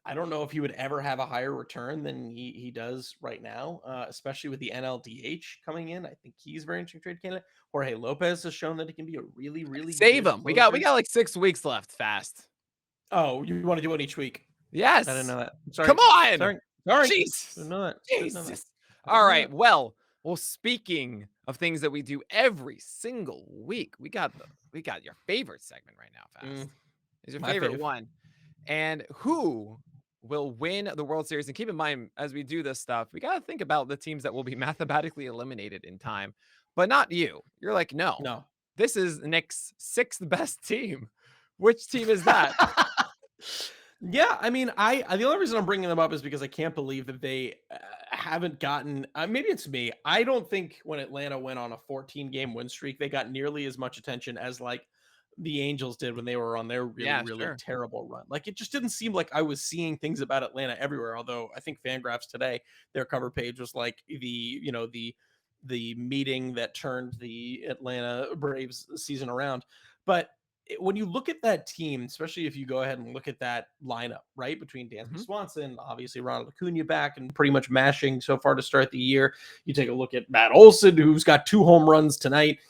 I don't know if he would ever have a higher return than he does right now, especially with the NLDH coming in. I think he's a very interesting trade candidate. Jorge Lopez has shown that he can be a really, really Save good them. We got closer. like 6 weeks left. Fast. Oh, you want to do one each week? I didn't Yes. know that. Come Sorry. on. Sorry. Didn't Jesus. know that. Didn't know that. Jesus. I All didn't know right. that. Well, speaking of things that we do every single week, we got your favorite segment right now, Fast. Is your My favorite fave. one. And who will win the World Series? And keep in mind, as we do this stuff, we got to think about the teams that will be mathematically eliminated in time, but not you. You're like, no, No. this is Nick's sixth best team. Which team is that? Yeah, I mean, I the only reason I'm bringing them up is because I can't believe that they haven't gotten. Maybe it's me. I don't think when Atlanta went on a 14-game win streak, they got nearly as much attention as like the Angels did when they were on their really, Yeah, really sure. terrible run. Like it just didn't seem like I was seeing things about Atlanta everywhere. Although I think Fangraphs today, their cover page was like the meeting that turned the Atlanta Braves season around. But when you look at that team, especially if you go ahead and look at that lineup, right, between Dansby Mhm. Swanson, obviously Ronald Acuna back and pretty much mashing so far to start the year. You take a look at Matt Olson, who's got 2 home runs tonight.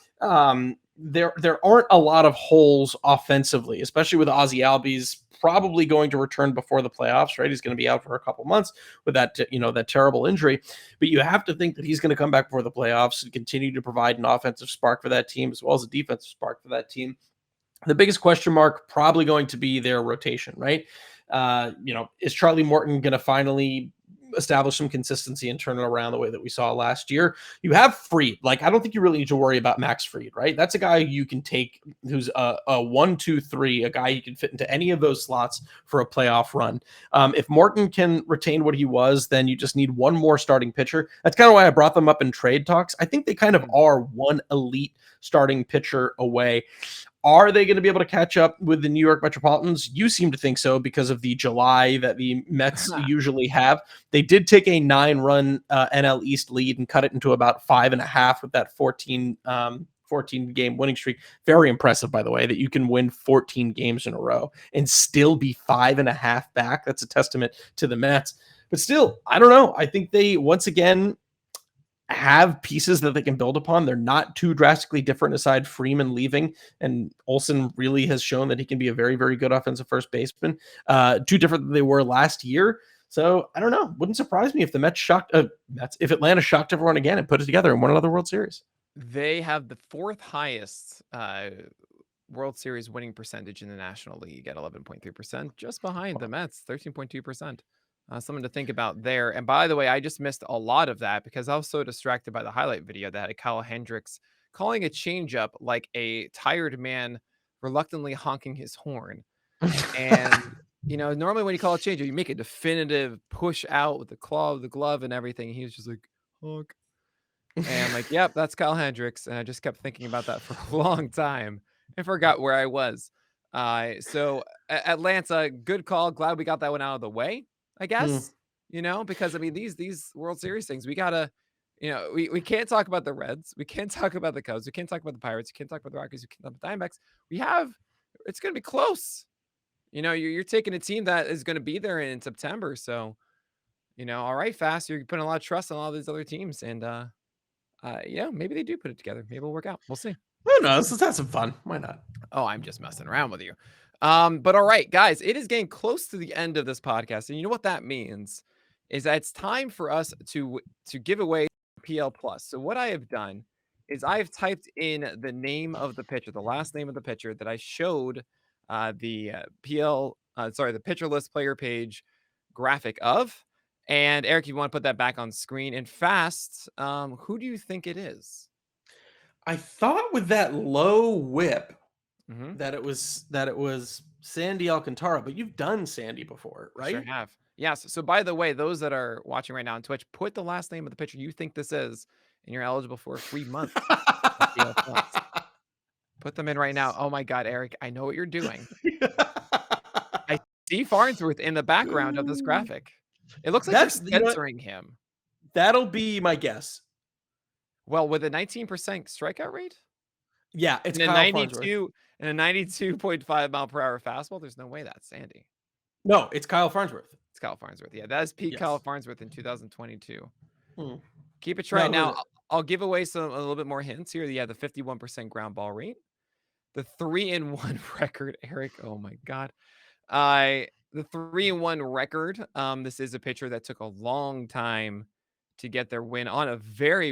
There aren't a lot of holes offensively, especially with Ozzy Albies probably going to return before the playoffs, right? He's going to be out for a couple months with that terrible injury, but you have to think that he's going to come back before the playoffs and continue to provide an offensive spark for that team as well as a defensive spark for that team. The biggest question mark probably going to be their rotation, right? Is Charlie Morton going to finally establish some consistency and turn it around the way that we saw last year? You have Fried. Like, I don't think you really need to worry about Max Fried, right? That's a guy you can take who's a 1-2-3, a guy you can fit into any of those slots for a playoff run. If Morton can retain what he was, then you just need one more starting pitcher. That's kind of why I brought them up in trade talks. I think they kind of are one elite starting pitcher away. Are they going to be able to catch up with the New York Metropolitans? You seem to think so because of the July that the Mets usually have. They did take a 9-run NL East lead and cut it into about 5.5 with that 14-game winning streak. Very impressive, by the way, that you can win 14 games in a row and still be 5.5 back. That's a testament to the Mets. But still, I don't know. I think they, once again, have pieces that they can build upon. They're not too drastically different aside Freeman leaving, and Olsen really has shown that he can be a very, very good offensive first baseman. Too different than they were last year. So I don't know. Wouldn't surprise me if the if Atlanta shocked everyone again and put it together and won another World Series. They have the 4th highest World Series winning percentage in the National League at 11.3%, just behind the Mets, 13.2%. Something to think about there. And by the way, I just missed a lot of that because I was so distracted by the highlight video that had Kyle Hendricks calling a changeup like a tired man reluctantly honking his horn. And normally when you call a changeup, you make a definitive push out with the claw of the glove and everything. He was just like, honk. And I'm like, yep, that's Kyle Hendricks. And I just kept thinking about that for a long time and forgot where I was. So Atlanta, good call. Glad we got that one out of the way, I Hmm. guess. Because I mean these World Series things, we gotta, we can't talk about the Reds, we can't talk about the Cubs, we can't talk about the Pirates, we can't talk about the Rockies, we can't talk about the Diamondbacks. It's gonna be close. You're taking a team that is gonna be there in September. So, all right, fast. You're putting a lot of trust on all these other teams, and yeah, maybe they do put it together. Maybe it'll work out. We'll see. Who knows? Let's have some fun. Why not? Oh, I'm just messing around with you. But all right, guys, it is getting close to the end of this podcast, and you know what that means is that it's time for us to give away PL Plus. So what I have done is I have typed in the name of the pitcher, the last name of the pitcher that I showed the pitcher list player page graphic of. And Eric, you want to put that back on screen and fast? Who do you think it is? I thought with that low whip Mm-hmm. that it was Sandy Alcantara, but you've done Sandy before, Sure right? have. Yes. So by the way, those that are watching right now on Twitch, put the last name of the pitcher you think this is, and you're eligible for a free month of PL Plus. Put them in right now. Oh my God, Eric, I know what you're doing. I see Farnsworth in the background of this graphic. It looks like you're That's you know what? censoring him. That'll be my guess. Well, with a 19% strikeout rate Yeah, it's and a Kyle Farnsworth. 92.5 mile per hour fastball, there's no way that's Sandy. No, it's Kyle Farnsworth. It's Kyle Farnsworth. Yeah, that is peak Kyle Yes. Farnsworth in 2022. Hmm. Keep it No, right who is now. it? I'll give away a little bit more hints here. Yeah, the 51% ground ball rate, the 3-1 record, Eric. Oh my God. The 3-1 record. This is a pitcher that took a long time to get their win on a very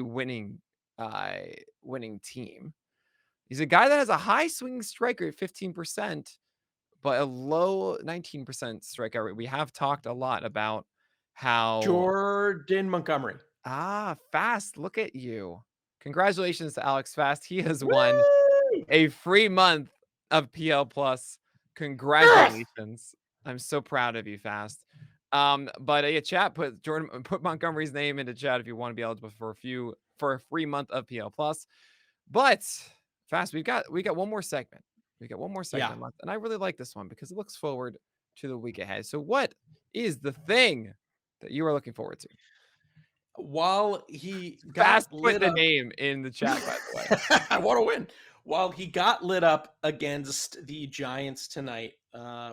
uh winning team. He's a guy that has a high swinging strike rate, 15%, but a low 19% strikeout rate. We have talked a lot about how Jordan Montgomery. Fast, look at you. Congratulations to Alex Fast. He has won Woo! a free month of PL Plus. Yes! Congratulations. I'm so proud of you, Fast. But yeah, chat, put Montgomery's name into chat if you want to be eligible for a free month of PL Plus. But Fast, we got one more segment. We got one more Yeah. segment left, and I really like this one because it looks forward to the week ahead. So what is the thing that you are looking forward to? While he Fast got put lit the up, name in the chat, by the way. I want to win. While he got lit up against the Giants tonight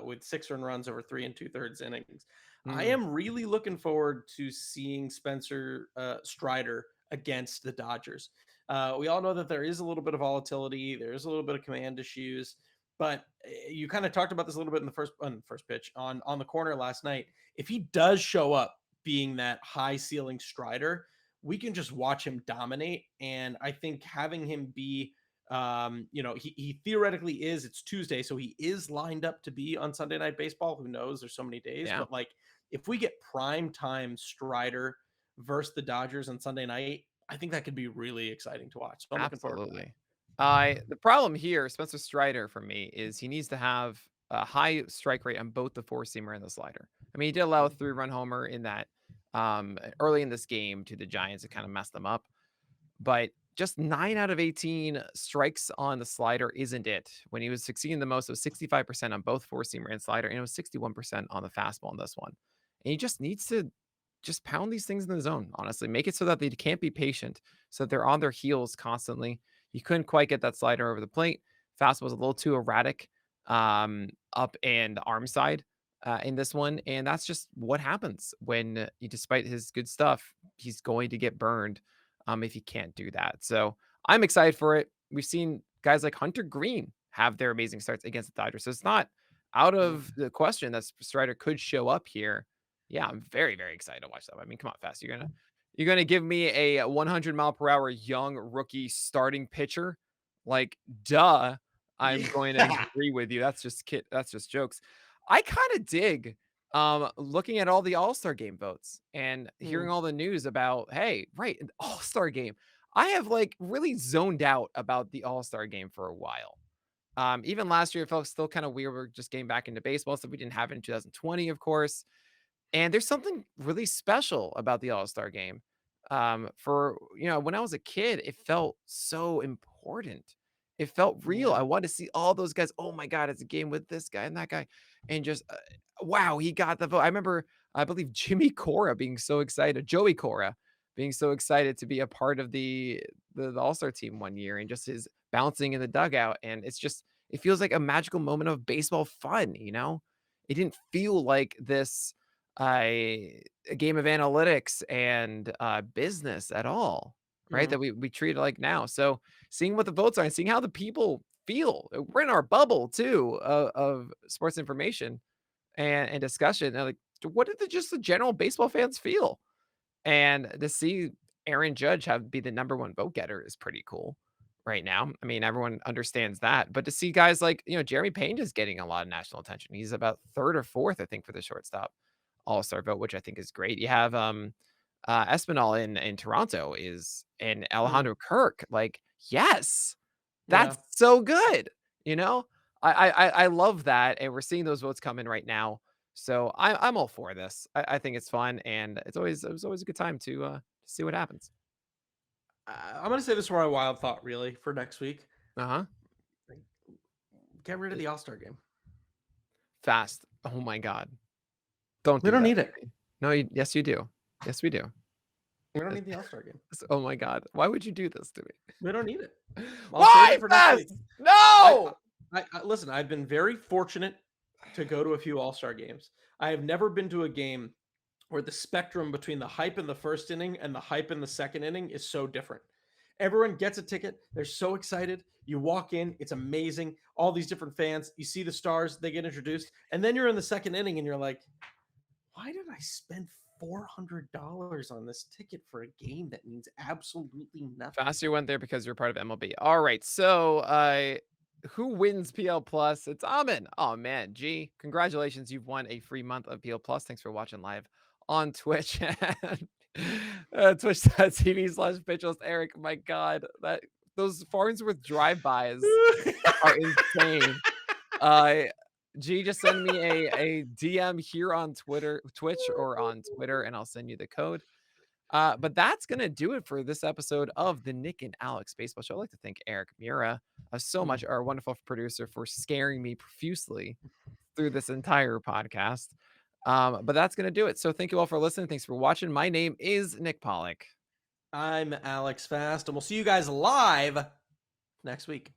with 6 earned runs over 3 2/3 innings, I Mm, am really looking forward to seeing Spencer Strider against the Dodgers. We all know that there is a little bit of volatility, there's a little bit of command issues, but you kind of talked about this a little bit in the first pitch on the corner last night. If he does show up being that high ceiling Strider, we can just watch him dominate. And I think having him be, he theoretically is, it's Tuesday, so he is lined up to be on Sunday Night Baseball. Who knows? There's so many days, yeah, but like if we get prime time Strider versus the Dodgers on Sunday night, I think that could be really exciting to watch. So I'm looking forward to that. absolutely. The problem here, Spencer Strider, for me, is he needs to have a high strike rate on both the four seamer and the slider. I mean, he did allow a 3-run homer in that early in this game to the Giants. It kind of messed them up, but just 9 out of 18 strikes on the slider isn't it. When he was succeeding the most, it was 65% on both four seamer and slider, and it was 61% on the fastball in this one. And he just needs to just pound these things in the zone, honestly. Make it so that they can't be patient, so that they're on their heels constantly. He couldn't quite get that slider over the plate. Fastball was a little too erratic, up and arm side in this one. And that's just what happens when, despite his good stuff, he's going to get burned if he can't do that. So I'm excited for it. We've seen guys like Hunter Green have their amazing starts against the Dodgers. So it's not out of the question that Strider could show up here. Yeah, I'm very, very excited to watch that. I mean, come on, Fast. You're gonna give me a 100 mile per hour young rookie starting pitcher? Like, duh. I'm going to Yeah. agree with you. That's just jokes. I kind of dig looking at all the All-Star game votes and hearing Mm. all the news about, hey, right, an All-Star game. I have like really zoned out about the All-Star game for a while. Even last year, it felt still kind of weird. We're just getting back into baseball, so we didn't have it in 2020, of course. And there's something really special about the All-Star game. When I was a kid, it felt so important. It felt real. Yeah. I wanted to see all those guys. Oh my god, it's a game with this guy and that guy, and just wow, he got the vote. I remember, I believe Jimmy Cora being so excited, Joey Cora being so excited to be a part of the All Star team one year, and just his bouncing in the dugout, and it's just it feels like a magical moment of baseball fun. It didn't feel like this a game of analytics and business at all, right? Mhm. That we treat it like now. So seeing what the votes are and seeing how the people feel. We're in our bubble too of sports information and discussion. And like, what did just the general baseball fans feel? And to see Aaron Judge be the number one vote getter is pretty cool right now. I mean, everyone understands that, but to see guys like Jeremy Payne is getting a lot of national attention. He's about third or fourth, I think, for the shortstop all-star vote, which I think is great. You have Espinal in Toronto and Mhm. Alejandro Kirk. Like, yes, Yeah. that's so good. You know, I love that, and we're seeing those votes come in right now. So I'm all for this. I think it's fun, and it was always a good time to see what happens. I'm gonna say this for my wild thought, really, for next week. Uh-huh. Like, get rid of the All-Star game. Fast. Oh my God. Don't We do don't that need to it. me. No, yes, you do. Yes, we do. We don't need the All-Star game. Oh my God. Why would you do this to We don't need it. me? I'll save it Why for next week. fast? I, No. I listen. I've been very fortunate to go to a few All-Star games. I have never been to a game where the spectrum between the hype in the first inning and the hype in the second inning is so different. Everyone gets a ticket. They're so excited. You walk in, it's amazing. All these different fans, you see the stars, they get introduced. And then you're in the second inning and you're like, why did I spend $400 on this ticket for a game that means absolutely nothing? Faster went there because you're part of MLB. All right. So, who wins PL Plus? It's Amin. Oh man, G, congratulations! You've won a free month of PL Plus. Thanks for watching live on Twitch and twitch.tv/pitchlist. Eric, my God, those Farnsworth drive-bys are insane. Uh, G, just send me a DM here on Twitch, or on Twitter, and I'll send you the code. But that's going to do it for this episode of the Nick and Alex Baseball Show. I'd like to thank Eric Mura so much, our wonderful producer, for scaring me profusely through this entire podcast. But that's going to do it. So thank you all for listening. Thanks for watching. My name is Nick Pollack. I'm Alex Fast, and we'll see you guys live next week.